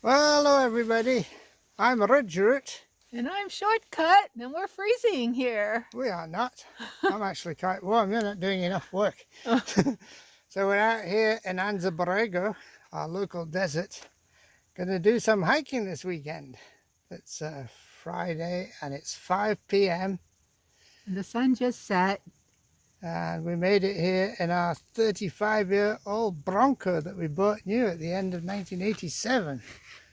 Well, hello everybody. I'm a red root. And I'm Shortcut, and we're freezing here. We are not. I'm actually quite warm. You're not doing enough work. Oh. So we're out here in Anza Borrego, our local desert. Going to do some hiking this weekend. It's Friday and it's 5 p.m. And the sun just set. And we made it here in our 35-year-old Bronco that we bought new at the end of 1987.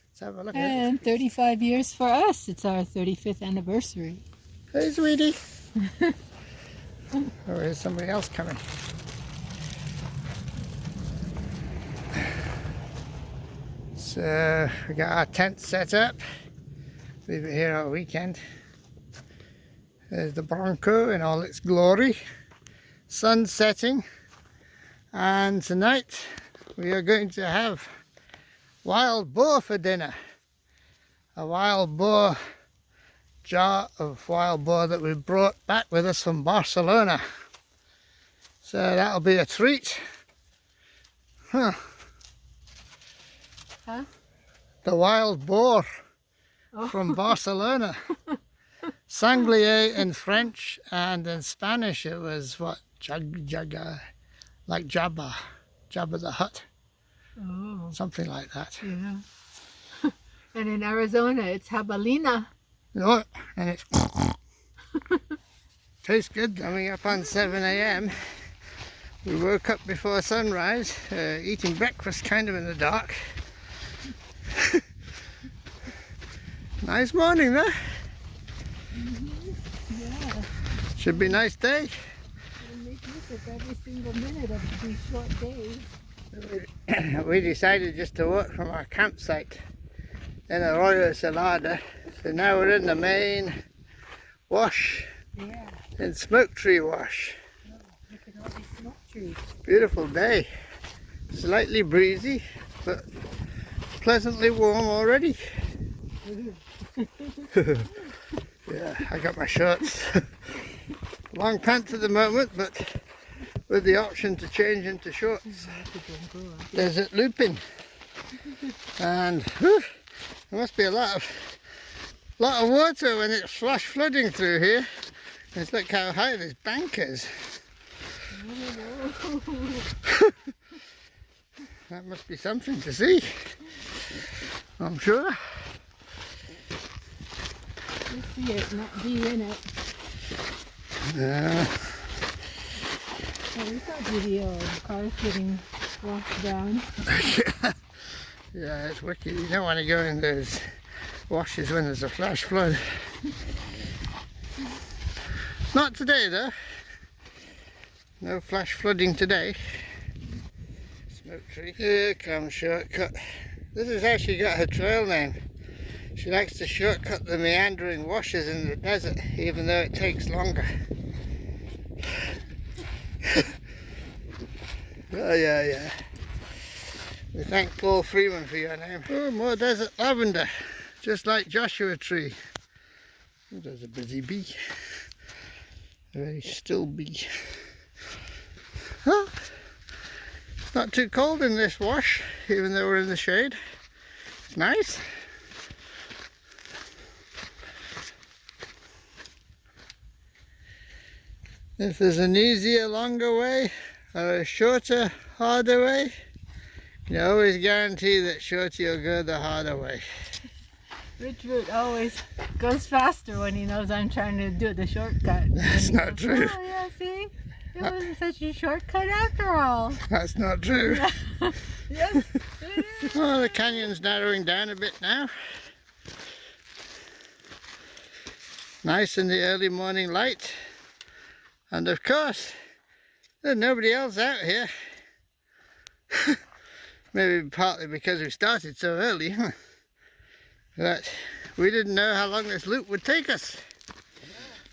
Let's have a look at it. And 35 years for us. It's our 35th anniversary. Hey, sweetie. Oh, here's somebody else coming. So we got our tent set up. Leave it here all weekend. There's the Bronco in all its glory. Sun setting. And tonight we are going to have wild boar for dinner. A wild boar, jar of wild boar that we brought back with us from Barcelona. So that'll be a treat. Huh? The wild boar from Barcelona. Sanglier in French, and in Spanish it was what? Jaga, like Jabba the Hutt. Oh. Something like that. Yeah. And in Arizona, it's jabalina. Oh, and it tastes good. Coming up on 7 a.m. We woke up before sunrise, eating breakfast kind of in the dark. Nice morning there. Yeah. Should be a nice day. We'll make use of every single minute of these short days. We decided just to walk from our campsite in Arroyo Salada. So now we're in the main wash, in Smoke Tree Wash. Oh, look at all these smoke trees. Beautiful day. Slightly breezy, but pleasantly warm already. Yeah, I got my shorts. Long pants at the moment, but with the option to change into shorts. Desert looping. And whew, there must be a lot of water when it's flash flooding through here. Just look how high this bank is. That must be something to see, I'm sure. You see it, not be in it. Oh, we saw a video of cars getting washed down. Yeah, it's wicked. You don't want to go in those washes when there's a flash flood. Not today though. No flash flooding today. Smoke tree. Here comes Shortcut. This has actually got her trail name. She likes to shortcut the meandering washes in the desert, even though it takes longer. Oh yeah. We thank Paul Freeman for your name. Oh, more desert lavender, just like Joshua Tree. Oh, there's a busy bee. A very still bee. Oh, it's not too cold in this wash, even though we're in the shade. It's nice. If there's an easier, longer way, or a shorter, harder way, you can always guarantee that Shorty will go the harder way. Richard always goes faster when he knows I'm trying to do the shortcut. That's not true. Oh yeah, see? It wasn't such a shortcut after all. That's not true. Yes, it is. Oh, the canyon's narrowing down a bit now. Nice in the early morning light. And of course, there's nobody else out here. Maybe partly because we started so early, but we didn't know how long this loop would take us.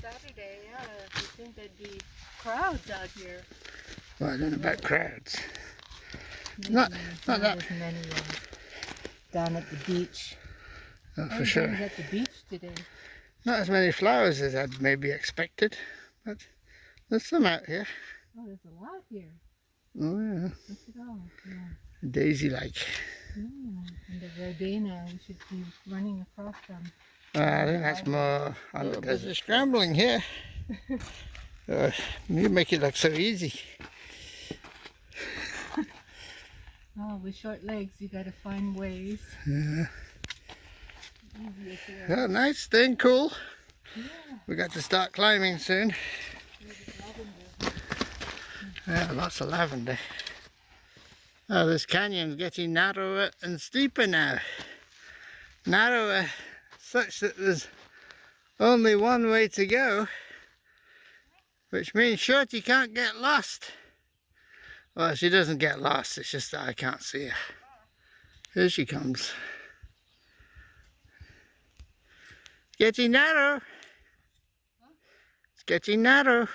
Yeah, Saturday, yeah, you think there'd be crowds out here. Well, I don't know about crowds. Maybe Not that. as many down at the beach. Oh, for sure. At the beach today. Not as many flowers as I'd maybe expected, but there's some out here. Oh, there's a lot here. Oh yeah. Look at all. Yeah. Daisy-like. And the Verdena, we should be running across them. I think that's more on the desert. Scrambling here. You make it look so easy. Oh, with short legs, you gotta find ways. Yeah. Easier to Oh, nice, staying cool. Yeah. We got to start climbing soon. Yeah, lots of lavender. Oh, this canyon's getting narrower and steeper now. Narrower such that there's only one way to go, which means Shorty can't get lost. Well, she doesn't get lost, it's just that I can't see her. Here she comes. Getting narrow. It's getting narrow.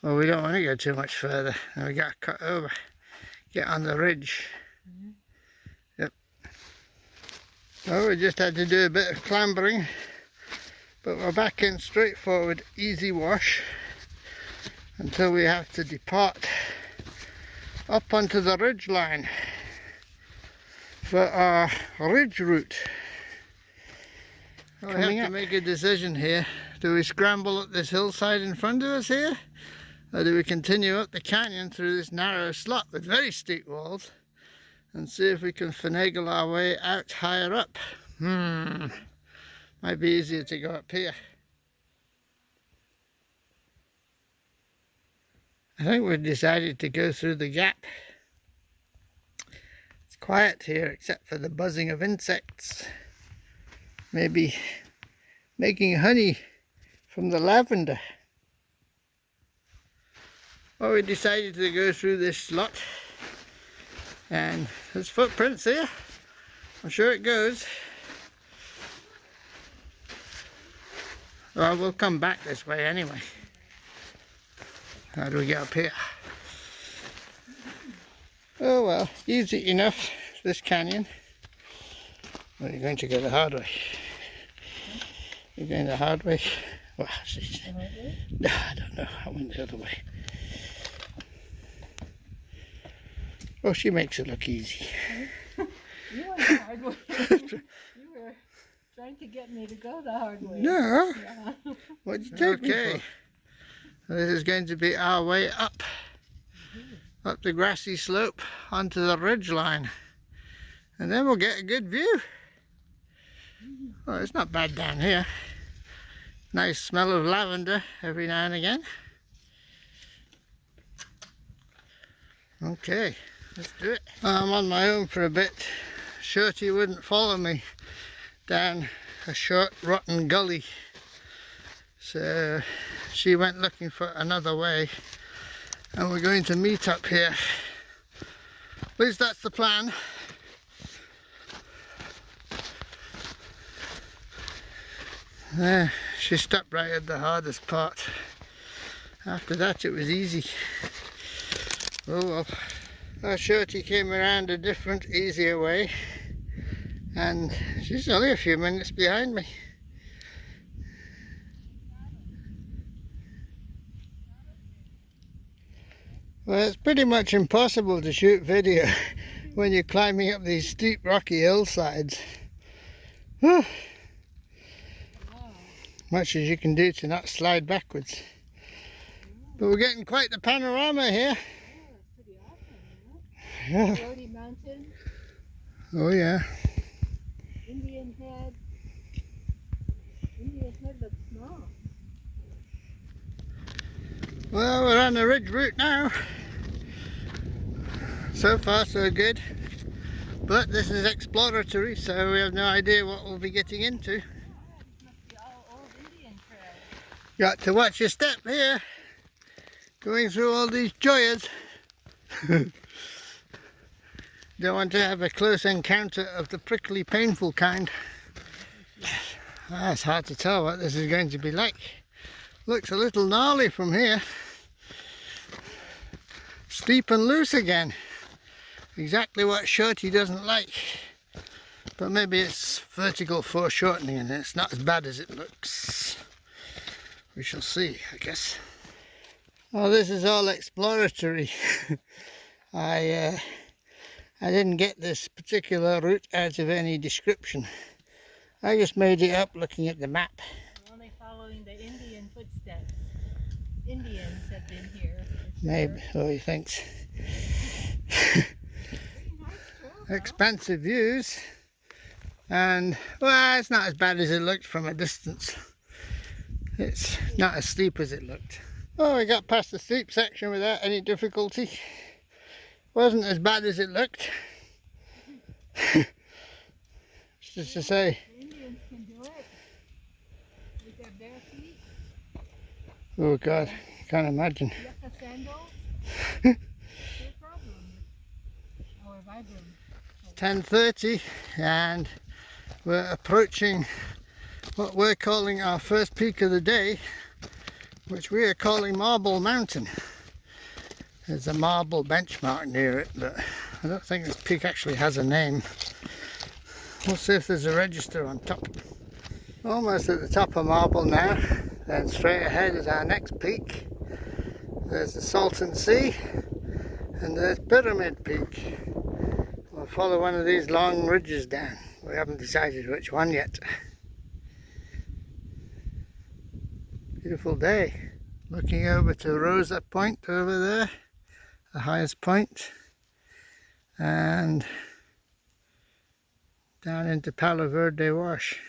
Well, we don't want to go too much further. And we got to cut over. Get on the ridge. Yep. Well, we just had to do a bit of clambering. But we're back in straightforward, easy wash. Until we have to depart up onto the ridge line for our ridge route. We have to make a decision here. Do we scramble up this hillside in front of us here? Or do we continue up the canyon through this narrow slot with very steep walls and see if we can finagle our way out higher up? Might be easier to go up here. I think we've decided to go through the gap. It's quiet here except for the buzzing of insects. Maybe making honey from the lavender. Well, we decided to go through this slot and there's footprints here. I'm sure it goes. Well, we'll come back this way anyway. How do we get up here? Oh well, easy enough, this canyon. Well, you're going to go the hard way. You're going the hard way? Well, no, I don't know. I went the other way. Oh, she makes it look easy. You went the hard way. You were trying to get me to go the hard way. No. Yeah. What'd you take me for? This is going to be our way up. Up the grassy slope onto the ridge line. And then we'll get a good view. Well, it's not bad down here. Nice smell of lavender every now and again. Okay, let's do it. I'm on my own for a bit. Shorty wouldn't follow me down a short rotten gully. So she went looking for another way. And we're going to meet up here. At least that's the plan. There, she stopped right at the hardest part. After that it was easy. Oh well. Our Shorty came around a different, easier way. And she's only a few minutes behind me. Well, it's pretty much impossible to shoot video when you're climbing up these steep rocky hillsides. Whew. Much as you can do to not slide backwards. But we're getting quite the panorama here. Pretty awesome, Yeah. Brody Mountain, Oh yeah. Indian Head. Indian Head looks small. Well, we're on the ridge route now. So far so good. But this is exploratory, so we have no idea what we'll be getting into. Got to watch your step here. Going through all these joyas. Don't want to have a close encounter of the prickly, painful kind. It's hard to tell what this is going to be like. Looks a little gnarly from here. Steep and loose again. Exactly what Shorty doesn't like. But maybe it's vertical foreshortening and it's not as bad as it looks. We shall see, I guess. Well, this is all exploratory. I didn't get this particular route out of any description. I just made it up looking at the map. We're only following the Indian footsteps. Indians have been here. Maybe. Oh, he thinks. Expansive views. And, well, it's not as bad as it looked from a distance. It's not as steep as it looked. Oh, we got past the steep section without any difficulty. Wasn't as bad as it looked. Just to say. The Indians can do it with their bare feet. Oh God, can't imagine. Yucca sandals. No problem. Or Vibram. 10:30 and we're approaching what we're calling our first peak of the day, which we are calling Marble Mountain. There's a marble benchmark near it, but I don't think this peak actually has a name. We'll see if there's a register on top. Almost at the top of Marble now. Then straight ahead is our next peak. There's the Salton Sea and there's Pyramid Peak. We'll follow one of these long ridges down. We haven't decided which one yet. Beautiful day. Looking over to Rosa Point over there, the highest point, and down into Palo Verde Wash.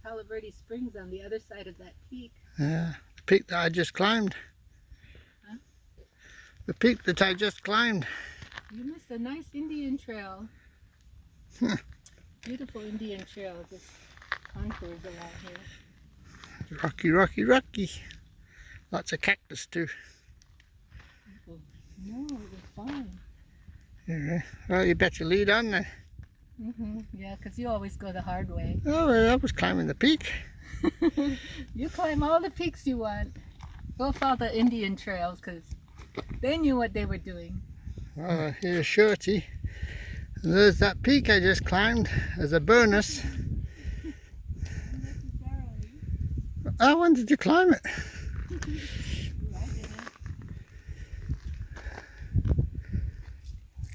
Palo Verde Springs on the other side of that peak. Yeah, the peak that I just climbed. Huh? The peak that I just climbed. You missed a nice Indian trail. Beautiful Indian trail just contours along here. Rocky, rocky, rocky. Lots of cactus too. No, it was fine. Yeah. Well, you better lead on then. Yeah, because you always go the hard way. Oh, well, I was climbing the peak. You climb all the peaks you want. Go follow the Indian trails because they knew what they were doing. Well, here's Shorty. And there's that peak I just climbed as a bonus. I wanted to climb it.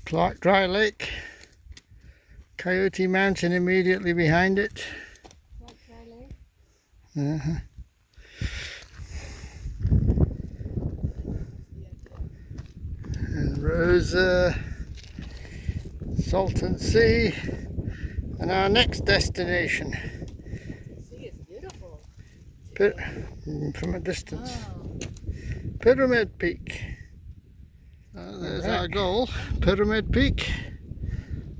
Clark Dry Lake. Coyote Mountain immediately behind it. And Rosa, Salton Sea, and our next destination. The sea is beautiful. From a distance. Oh. Pyramid Peak. There's our goal, Pyramid Peak.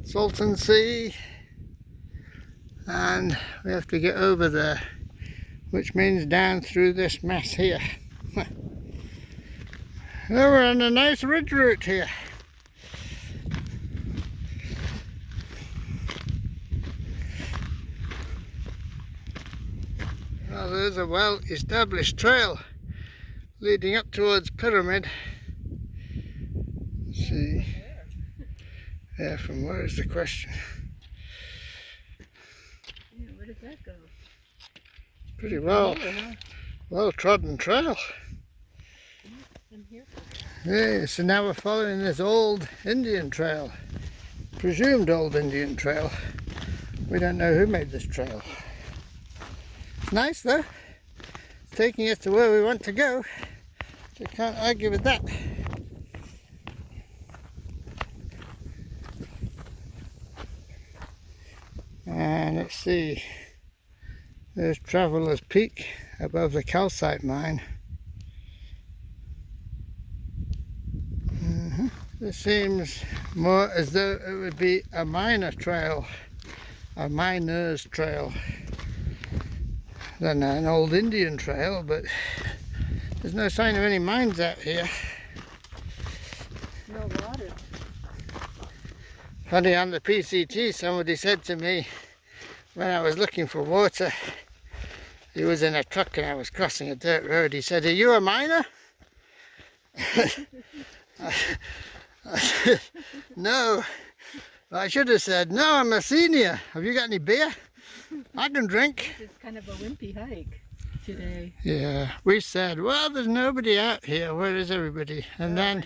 Salton Sea, and we have to get over there, which means down through this mess here. Now we're on a nice ridge route here. Well, there's a well-established trail leading up towards Pyramid. Let's see. Yeah, from where is the question? Yeah, where did that go? Pretty well trodden trail. From here. Yeah, so now we're following this old Indian trail. Presumed old Indian trail. We don't know who made this trail. It's nice though. It's taking us to where we want to go. So I can't argue with that. And let's see, there's Traveller's Peak above the calcite mine. This seems more as though it would be a miner trail, a miner's trail, than an old Indian trail, but there's no sign of any mines out here. No water. Funny, on the PCT somebody said to me when I was looking for water, he was in a truck and I was crossing a dirt road, he said, "Are you a miner?" I said, "No." I should have said, "No, I'm a senior. Have you got any beer?" I can drink. It's kind of a wimpy hike today. Yeah, we said, well, there's nobody out here. Where is everybody? And then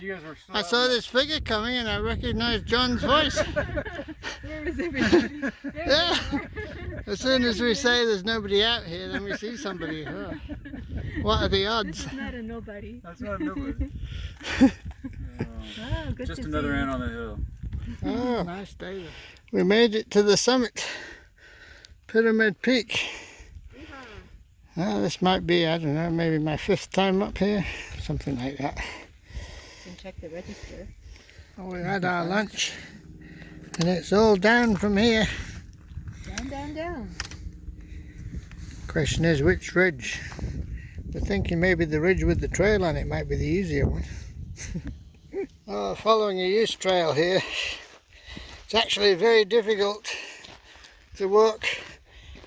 I saw this figure coming and I recognized John's voice. Where is everybody? There Yeah. they are. As soon as we say there's nobody out here, then we see somebody. Oh. What are the odds? This is not a nobody. That's not a nobody. Oh, good Just to another see ant on the hill. Oh, nice day. We made it to the summit, Pyramid Peak. This might be, I don't know, maybe my 5th time up here, something like that. You can check the register. Well, we had our lunch, and it's all down from here. Down, down, down. Question is, which ridge? We're thinking maybe the ridge with the trail on it might be the easier one. Oh, following a use trail here. It's actually very difficult to walk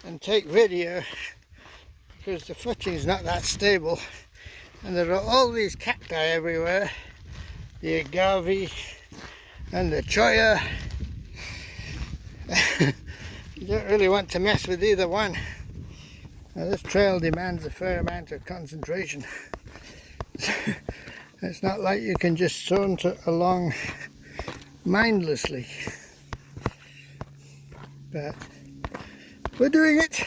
and take video because the footing's not that stable, and there are all these cacti everywhere, the agave and the cholla. You don't really want to mess with either one. Now, this trail demands a fair amount of concentration. It's not like you can just saunter along mindlessly, but we're doing it.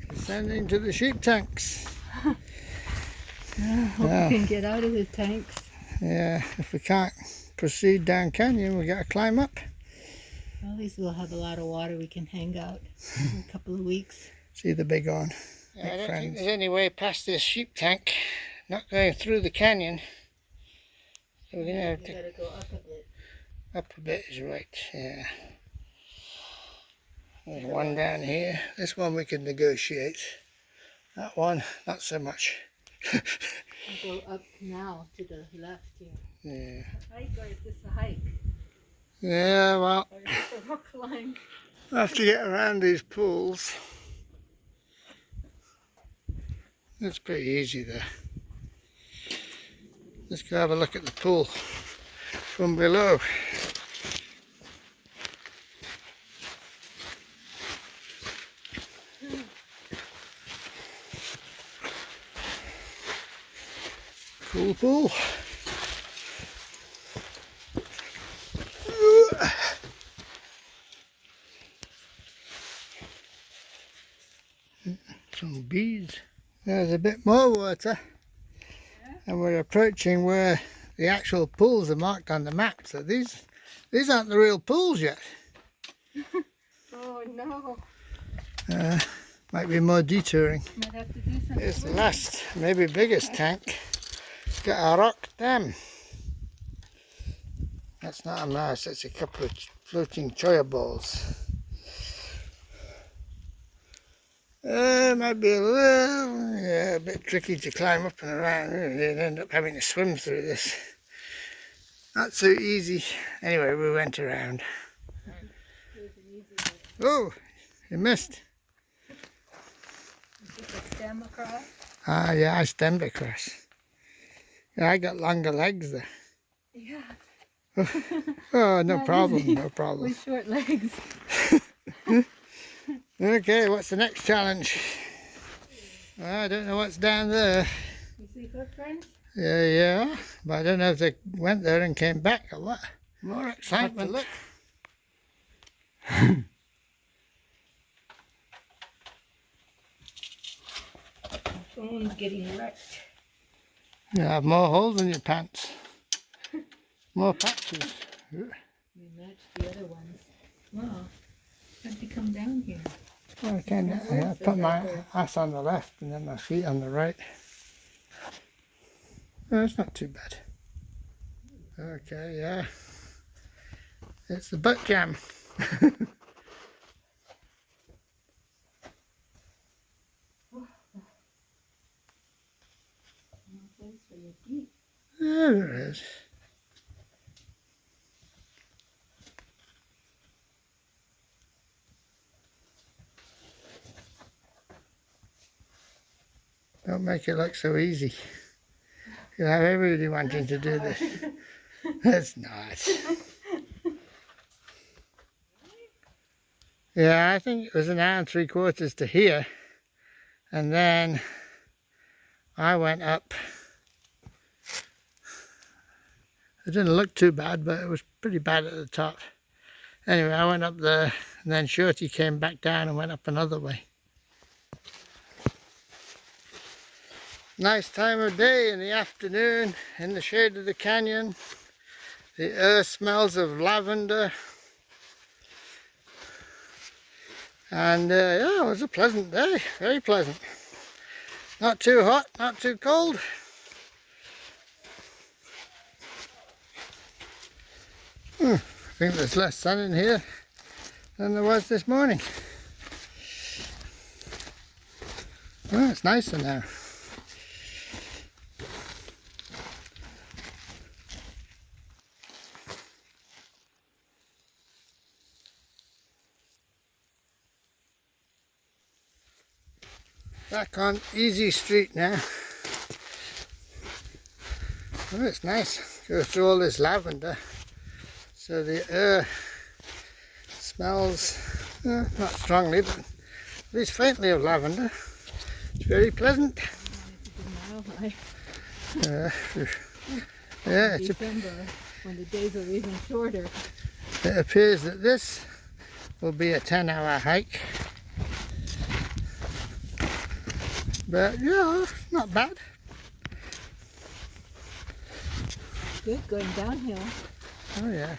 Descending to the sheep tanks. Hope we can get out of the tanks. Yeah, if we can't proceed down canyon, we got to climb up. Well, at least we'll have a lot of water. We can hang out in a couple of weeks. See the big one. Yeah, I don't think there's any way past this sheep tank, not going through the canyon. So we're going to have to gotta go up a bit. Up a bit is right, yeah. There's one down here. This one we can negotiate. That one, not so much. I'll go up now to the left here. Yeah. A hike, or is this a hike? Yeah, well, Or is this a rock climb? I have to get around these pools. It's pretty easy there. Let's go have a look at the pool from below. Cool pool. Some bees. There's a bit more water, and we're approaching where the actual pools are marked on the map. So these aren't the real pools yet. Oh no. Might be more detouring. Might have to do something. Here's the last, maybe biggest tank. It's got a rock dam. That's not a mouse, it's a couple of floating cholla balls. Might be a bit tricky to climb up and around. You'd end up having to swim through this. Not so easy. Anyway, we went around. Oh, you missed. Stem across? Ah, yeah, I stemmed across. Yeah, I got longer legs there. Yeah. Oh, no problem, no problem. With short legs. Okay, what's the next challenge? I don't know what's down there. You see footprints? Yeah, but I don't know if they went there and came back or what. More excitement. Look. Phone's getting wrecked. You have more holes in your pants. More patches. We matched the other ones. Wow. How'd you come down here? Well, I put my ass on the left and then my feet on the right. Oh, it's not too bad. Okay, yeah. It's the butt jam. Place for your feet. There it is. Don't make it look so easy. You'll have everybody wanting to do this. It's not. Yeah, I think it was an hour and 3/4 to here. And then I went up. It didn't look too bad, but it was pretty bad at the top. Anyway, I went up there, and then Shorty came back down and went up another way. Nice time of day in the afternoon, in the shade of the canyon. The air smells of lavender. And yeah, it was a pleasant day, very pleasant. Not too hot, not too cold. I think there's less sun in here than there was this morning. Oh, it's nicer now. Back on Easy Street now. Oh, it's nice. Go through all this lavender. So the air smells, not strongly, but at least faintly of lavender. It's very pleasant. Yeah, it's December, when the days are even shorter. It appears that this will be a 10-hour hike. But yeah, not bad. Good going downhill. Oh yeah.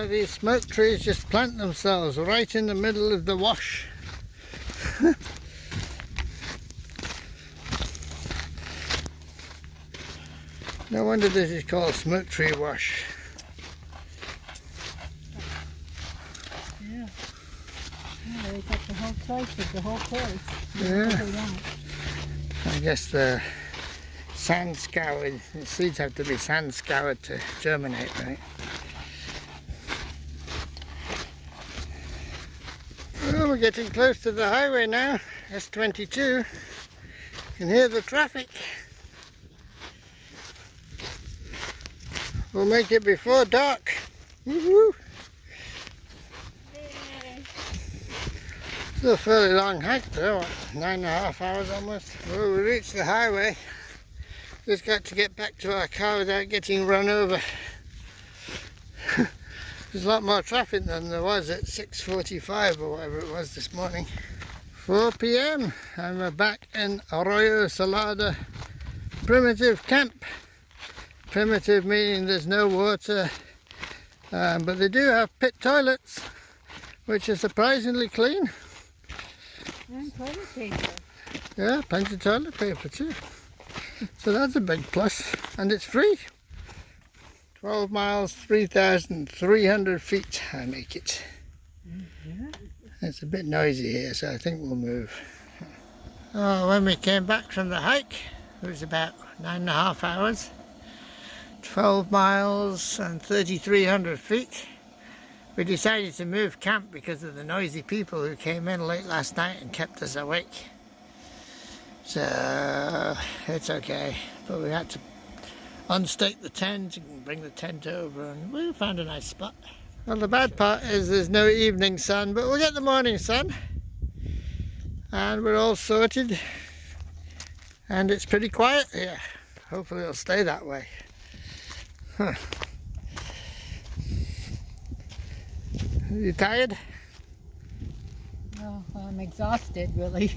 These smoke trees just plant themselves right in the middle of the wash. No wonder this is called smoke tree wash. Yeah. Yeah, they got the whole choice of the whole place. Yeah. I guess the sand scoured, the seeds have to be sand scoured to germinate, right? Well, we're getting close to the highway now, S22. You can hear the traffic. We'll make it before dark. Woohoo! It's a fairly long hike though, what, 9.5 hours almost. Well, we reached the highway. Just got to get back to our car without getting run over. There's a lot more traffic than there was at 6:45 or whatever it was this morning. 4 p.m. and we're back in Arroyo Salada Primitive Camp. Primitive meaning there's no water, but they do have pit toilets, which are surprisingly clean. And toilet paper. Yeah, plenty of toilet paper too. So that's a big plus, and it's free. 12 miles, 3,300 feet I make it. Yeah. It's a bit noisy here, so I think we'll move. Oh, when we came back from the hike, it was about 9.5 hours. 12 miles and 3,300 feet. We decided to move camp because of the noisy people who came in late last night and kept us awake. So it's okay, but we had to unstake the tent and bring the tent over, and we found a nice spot. Well, the bad part is there's no evening sun, but we'll get the morning sun, and we're all sorted, and it's pretty quiet here. Hopefully it'll stay that way. Huh. Are you tired? Oh, I'm exhausted, really.